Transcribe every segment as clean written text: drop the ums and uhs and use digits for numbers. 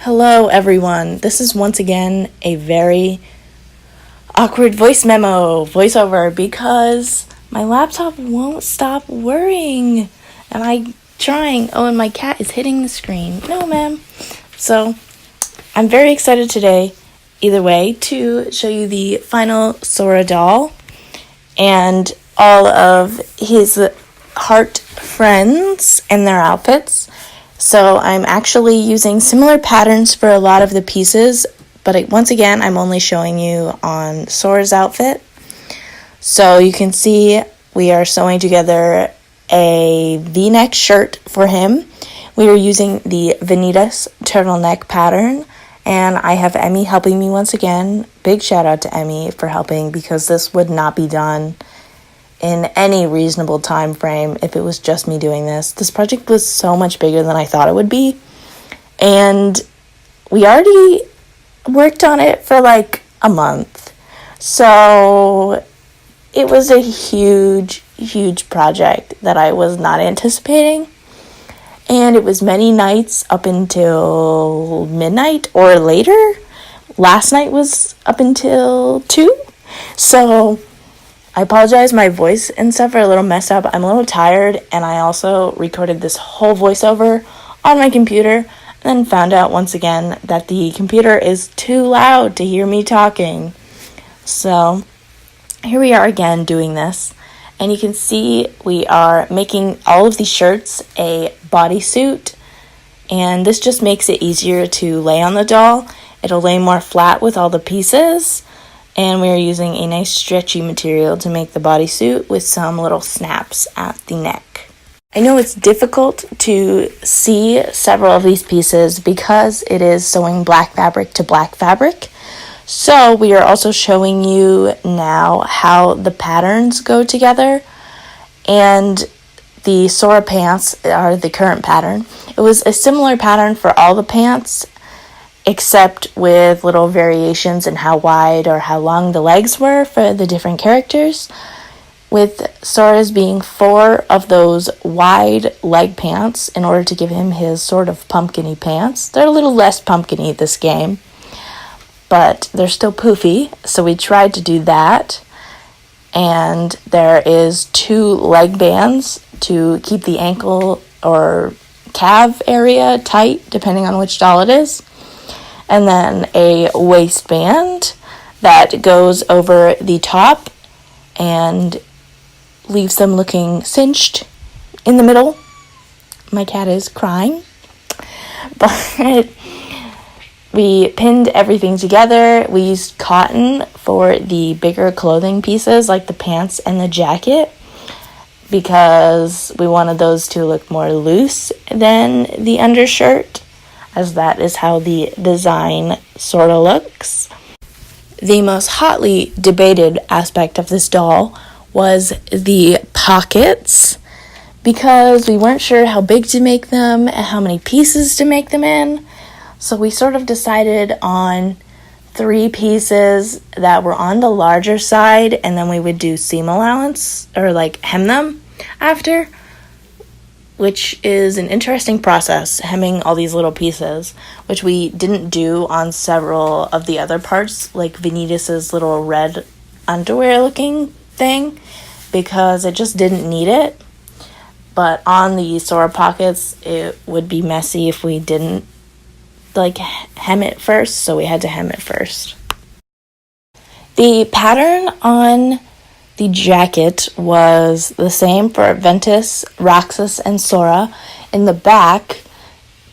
Hello everyone, this is once again a very awkward voiceover because my laptop won't stop whirring and I'm trying. Oh, and my cat is hitting the screen. No ma'am. So I'm very excited today, either way, to show you the final Sora doll and all of his heart friends and their outfits. So I'm actually using similar patterns for a lot of the pieces, but once again, I'm only showing you on Sora's outfit. So you can see we are sewing together a V-neck shirt for him. We are using the Vanitas turtleneck pattern, and I have Emmy helping me once again. Big shout out to Emmy for helping, because this would not be done in any reasonable time frame if it was just me doing this. This project was so much bigger than I thought it would be, and we already worked on it for like a month, so it was a huge project that I was not anticipating, and it was many nights up until midnight or later. Last night was up until 2, so I apologize, my voice and stuff are a little messed up. I'm a little tired, and I also recorded this whole voiceover on my computer and then found out once again that the computer is too loud to hear me talking. So here we are again doing this, and you can see we are making all of these shirts a bodysuit, and this just makes it easier to lay on the doll. It'll lay more flat with all the pieces. And we are using a nice stretchy material to make the bodysuit with some little snaps at the neck. I know it's difficult to see several of these pieces because it is sewing black fabric to black fabric. So we are also showing you now how the patterns go together. And the Sora pants are the current pattern. It was a similar pattern for all the pants, except with little variations in how wide or how long the legs were for the different characters, with Sora's being 4 of those wide leg pants in order to give him his sort of pumpkin-y pants. They're a little less pumpkin-y this game, but they're still poofy, so we tried to do that. And there is 2 leg bands to keep the ankle or calf area tight, depending on which doll it is. And then a waistband that goes over the top and leaves them looking cinched in the middle. My cat is crying. But we pinned everything together. We used cotton for the bigger clothing pieces, like the pants and the jacket, because we wanted those to look more loose than the undershirt, as that is how the design sort of looks. The most hotly debated aspect of this doll was the pockets, because we weren't sure how big to make them and how many pieces to make them in. So we sort of decided on 3 pieces that were on the larger side, and then we would do seam allowance or like hem them after, which is an interesting process, hemming all these little pieces, which we didn't do on several of the other parts, like Vanitas' little red underwear looking thing, because it just didn't need it. But on the Sora pockets, it would be messy if we didn't like hem it first, so we had to hem it first. The pattern on the jacket was the same for Ventus, Roxas, and Sora in the back,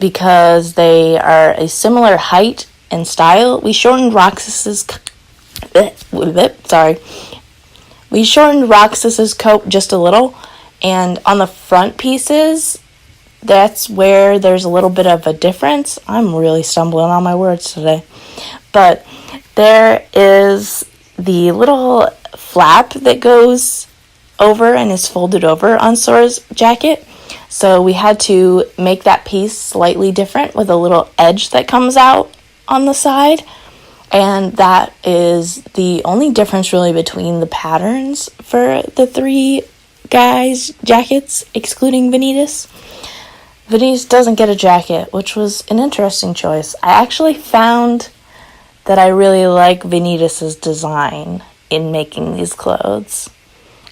because they are a similar height and style. We shortened Roxas's coat just a little, and on the front pieces, that's where there's a little bit of a difference. I'm really stumbling on my words today. But there is the little flap that goes over and is folded over on Sora's jacket. So we had to make that piece slightly different with a little edge that comes out on the side. And that is the only difference really between the patterns for the 3 guys' jackets, excluding Vanitas. Vanitas doesn't get a jacket, which was an interesting choice. I actually found that I really like Vanitas' design in making these clothes.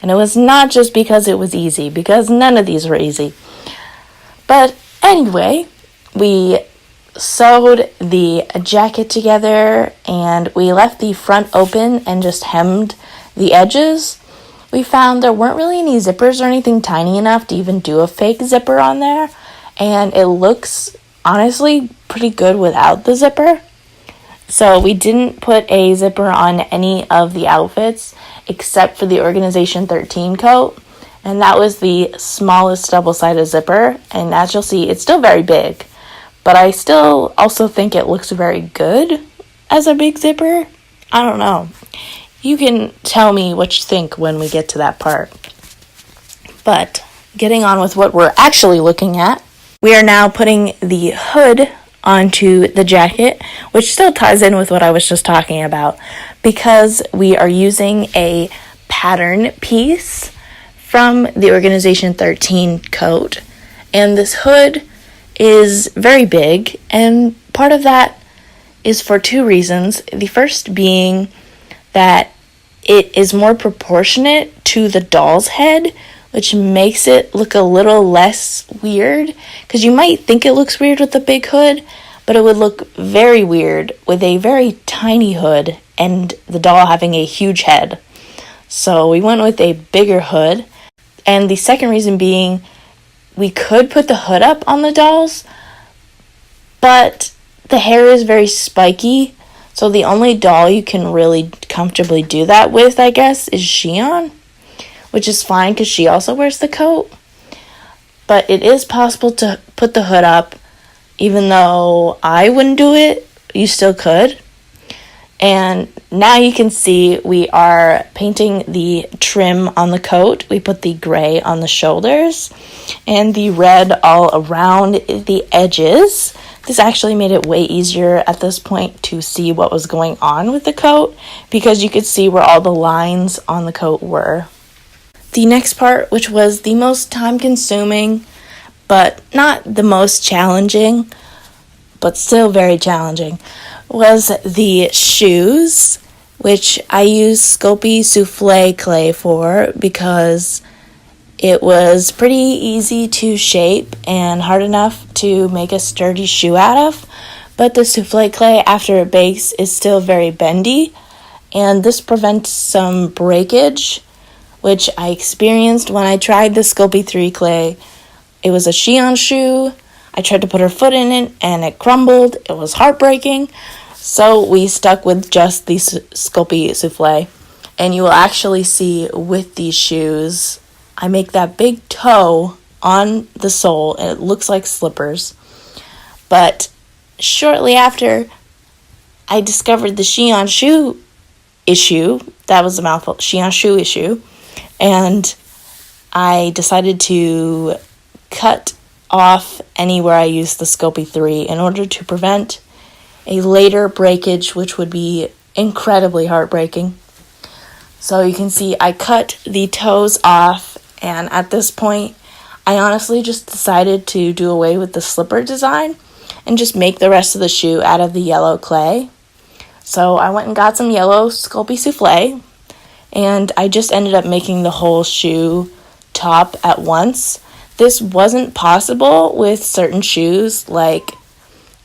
And it was not just because it was easy, because none of these were easy. But anyway, we sewed the jacket together and we left the front open and just hemmed the edges. We found there weren't really any zippers or anything tiny enough to even do a fake zipper on there. And it looks, honestly, pretty good without the zipper. So we didn't put a zipper on any of the outfits except for the Organization 13 coat. And that was the smallest double-sided zipper. And as you'll see, it's still very big. But I still also think it looks very good as a big zipper. I don't know. You can tell me what you think when we get to that part. But getting on with what we're actually looking at, we are now putting the hood onto the jacket, which still ties in with what I was just talking about, because we are using a pattern piece from the Organization 13 coat. And this hood is very big, and part of that is for two reasons. The first being that it is more proportionate to the doll's head, which makes it look a little less weird, because you might think it looks weird with the big hood, but it would look very weird with a very tiny hood and the doll having a huge head. So we went with a bigger hood, and the second reason being we could put the hood up on the dolls, but the hair is very spiky, so the only doll you can really comfortably do that with, I guess, is Xion, which is fine because she also wears the coat. But it is possible to put the hood up, even though I wouldn't do it, you still could. And now you can see we are painting the trim on the coat. We put the gray on the shoulders and the red all around the edges. This actually made it way easier at this point to see what was going on with the coat, because you could see where all the lines on the coat were. The next part, which was the most time-consuming, but not the most challenging, but still very challenging, was the shoes, which I used Sculpey Souffle clay for because it was pretty easy to shape and hard enough to make a sturdy shoe out of, but the souffle clay, after it bakes, is still very bendy, and this prevents some breakage, which I experienced when I tried the Sculpey 3 clay. It was a Xion shoe. I tried to put her foot in it, and it crumbled. It was heartbreaking. So we stuck with just the Sculpey Souffle. And you will actually see with these shoes, I make that big toe on the sole, and it looks like slippers. But shortly after, I discovered the Xion shoe issue. That was a mouthful. Xion shoe issue. And I decided to cut off anywhere I used the Sculpey 3 in order to prevent a later breakage, which would be incredibly heartbreaking. So you can see I cut the toes off, and at this point, I honestly just decided to do away with the slipper design and just make the rest of the shoe out of the yellow clay. So I went and got some yellow Sculpey Souffle, and I just ended up making the whole shoe top at once. This wasn't possible with certain shoes like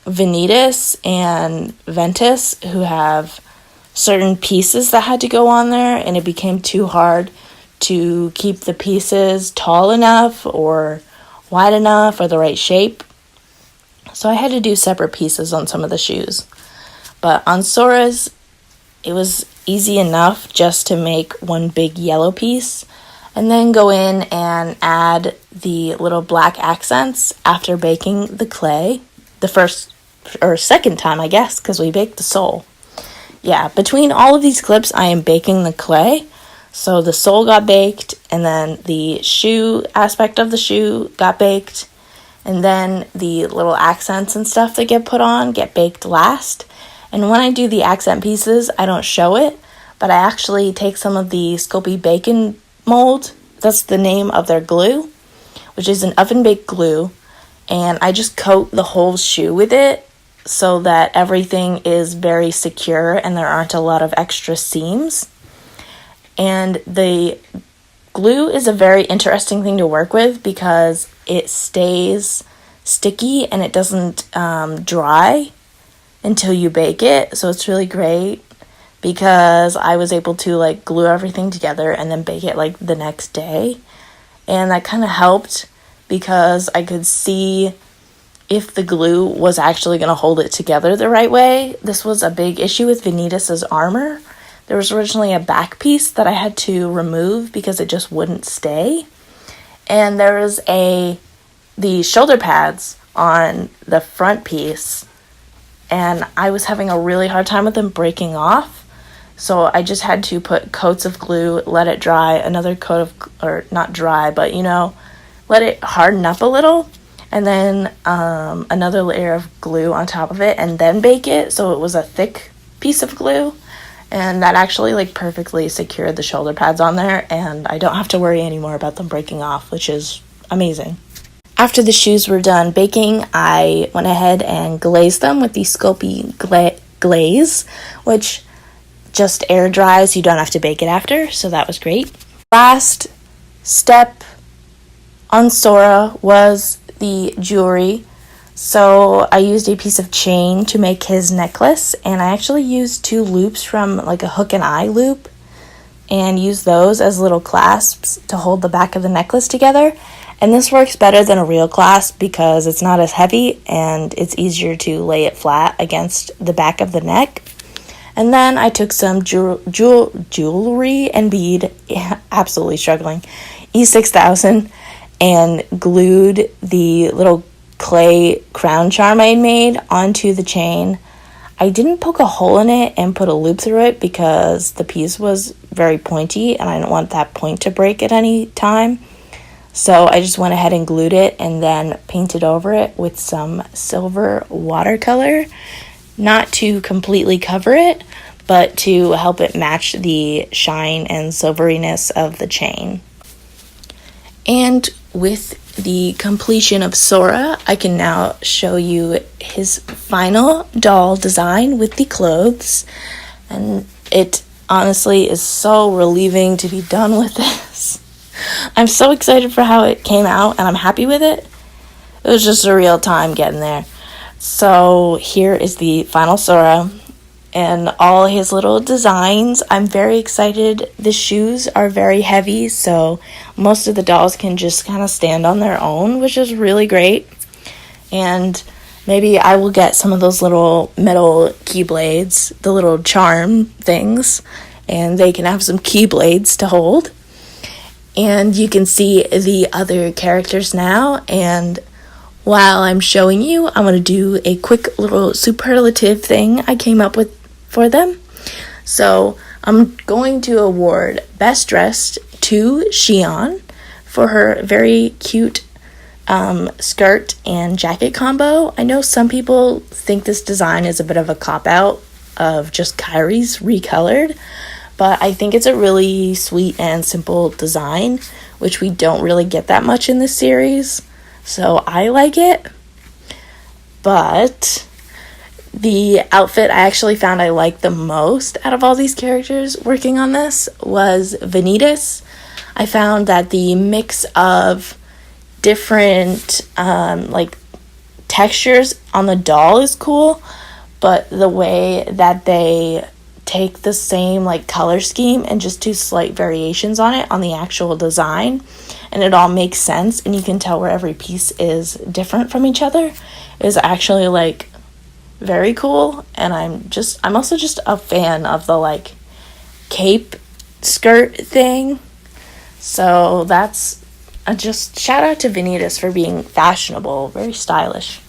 Vanitas and Ventus, who have certain pieces that had to go on there, and it became too hard to keep the pieces tall enough or wide enough or the right shape. So I had to do separate pieces on some of the shoes. But on Sora's, it was easy enough just to make one big yellow piece and then go in and add the little black accents after baking the clay the first or second time, I guess, because we baked the sole. Yeah, between all of these clips, I am baking the clay. So the sole got baked, and then the shoe aspect of the shoe got baked, and then the little accents and stuff that get put on get baked last. And when I do the accent pieces, I don't show it, but I actually take some of the Sculpey Bacon mold. That's the name of their glue, which is an oven-baked glue. and I just coat the whole shoe with it so that everything is very secure and there aren't a lot of extra seams. And the glue is a very interesting thing to work with because it stays sticky and it doesn't dry until you bake it. So it's really great because I was able to like glue everything together and then bake it like the next day. And that kind of helped because I could see if the glue was actually going to hold it together the right way. This was a big issue with Vanitas' armor. There was originally a back piece that I had to remove because it just wouldn't stay. And there was the shoulder pads on the front piece, and I was having a really hard time with them breaking off. So I just had to put coats of glue, let it dry, another coat of, or not dry, but let it harden up a little, and then another layer of glue on top of it, and then bake it. So it was a thick piece of glue, and that actually like perfectly secured the shoulder pads on there, and I don't have to worry anymore about them breaking off, which is amazing. After the shoes were done baking, I went ahead and glazed them with the Sculpey glaze, which just air dries. You don't have to bake it after, so that was great. Last step on Sora was the jewelry. So I used a piece of chain to make his necklace, and I actually used 2 loops from like a hook and eye loop and used those as little clasps to hold the back of the necklace together. And this works better than a real clasp because it's not as heavy and it's easier to lay it flat against the back of the neck. And then I took some jewelry and bead, absolutely struggling, E6000, and glued the little clay crown charm I made onto the chain. I didn't poke a hole in it and put a loop through it because the piece was very pointy and I didn't want that point to break at any time. So I just went ahead and glued it and then painted over it with some silver watercolor, not to completely cover it, but to help it match the shine and silveriness of the chain. And with the completion of Sora, I can now show you his final doll design with the clothes. And it honestly is so relieving to be done with this. I'm so excited for how it came out, and I'm happy with it. It was just a real time getting there. So here is the final Sora and all his little designs. I'm very excited. The shoes are very heavy, so most of the dolls can just kind of stand on their own, which is really great. And maybe I will get some of those little metal keyblades, the little charm things, and they can have some keyblades to hold. And you can see the other characters now, and while I'm showing you, I'm going to do a quick little superlative thing I came up with for them. So I'm going to award Best Dressed to Xion for her very cute skirt and jacket combo. I know some people think this design is a bit of a cop-out of just Kyrie's recolored, but I think it's a really sweet and simple design, which we don't really get that much in this series. So I like it. But the outfit I actually found I liked the most out of all these characters working on this was Vanitas. I found that the mix of different textures on the doll is cool, but the way that they take the same color scheme and just do slight variations on it on the actual design, and it all makes sense and you can tell where every piece is different from each other, is actually very cool. And I'm also just a fan of the cape skirt thing. So that's just shout out to Vanitas for being fashionable, very stylish.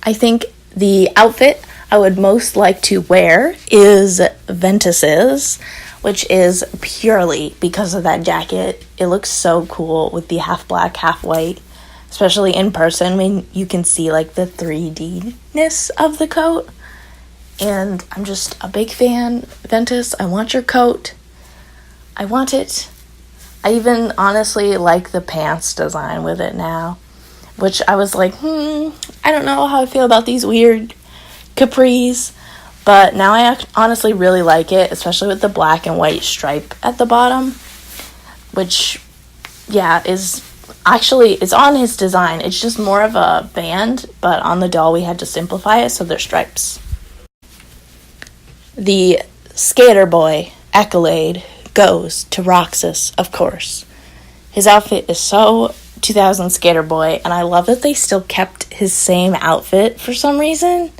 I think the outfit I would most like to wear is Ventus's, which is purely because of that jacket. It looks so cool with the half black, half white, especially in person when you can see the 3D-ness of the coat. And I'm just a big fan. Ventus, I want your coat. I want it. I even honestly like the pants design with it now. which I was like, I don't know how I feel about these weird capris. But now I honestly really like it, especially with the black and white stripe at the bottom, which, yeah, it's on his design. It's just more of a band, but on the doll we had to simplify it, so they're stripes. The Skater Boy accolade goes to Roxas, of course. His outfit is so 2000 Skater Boy, and I love that they still kept his same outfit for some reason,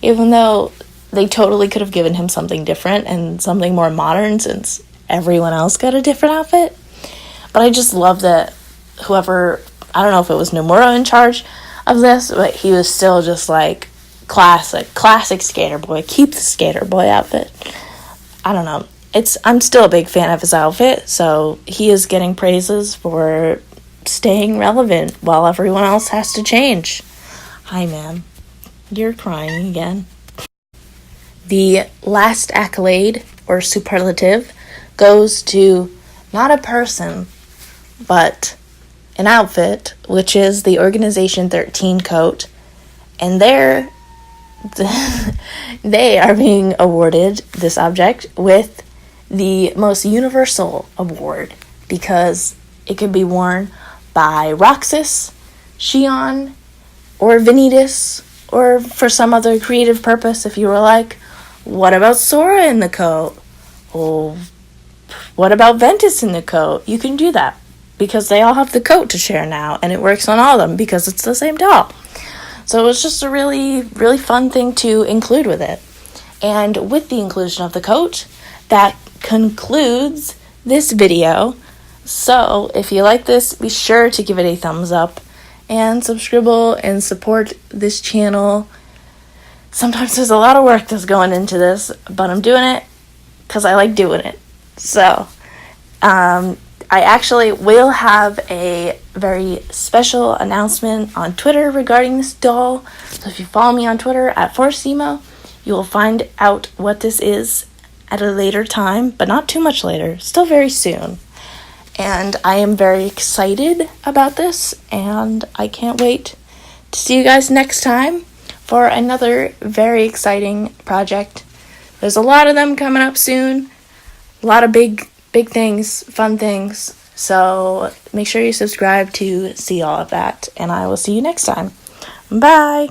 even though they totally could have given him something different and something more modern since everyone else got a different outfit. But I just love that whoever, I don't know if it was Nomura in charge of this, but he was still just like classic Skater Boy. Keep the Skater Boy outfit. I don't know. I'm still a big fan of his outfit, so he is getting praises for staying relevant while everyone else has to change. Hi, ma'am. You're crying again. The last accolade, or superlative, goes to not a person, but an outfit, which is the Organization 13 coat, and they are being awarded this object with the most universal award, because it could be worn by Roxas, Xion, or Vanitas, or for some other creative purpose. If you were like, what about Sora in the coat? Oh, what about Ventus in the coat? You can do that, because they all have the coat to share now, and it works on all of them because it's the same doll. So it was just a really, really fun thing to include with it. And with the inclusion of the coat, that concludes this video. So if you like this, be sure to give it a thumbs up and subscribe and support this channel. Sometimes there's a lot of work that's going into this, but I'm doing it because I like doing it. So, I actually will have a very special announcement on Twitter regarding this doll. So if you follow me on Twitter at @ForceEmo, you will find out what this is at a later time, but not too much later, still very soon. And I am very excited about this, and I can't wait to see you guys next time for another very exciting project. There's a lot of them coming up soon. A lot of big things, fun things. So make sure you subscribe to see all of that. And I will see you next time. Bye!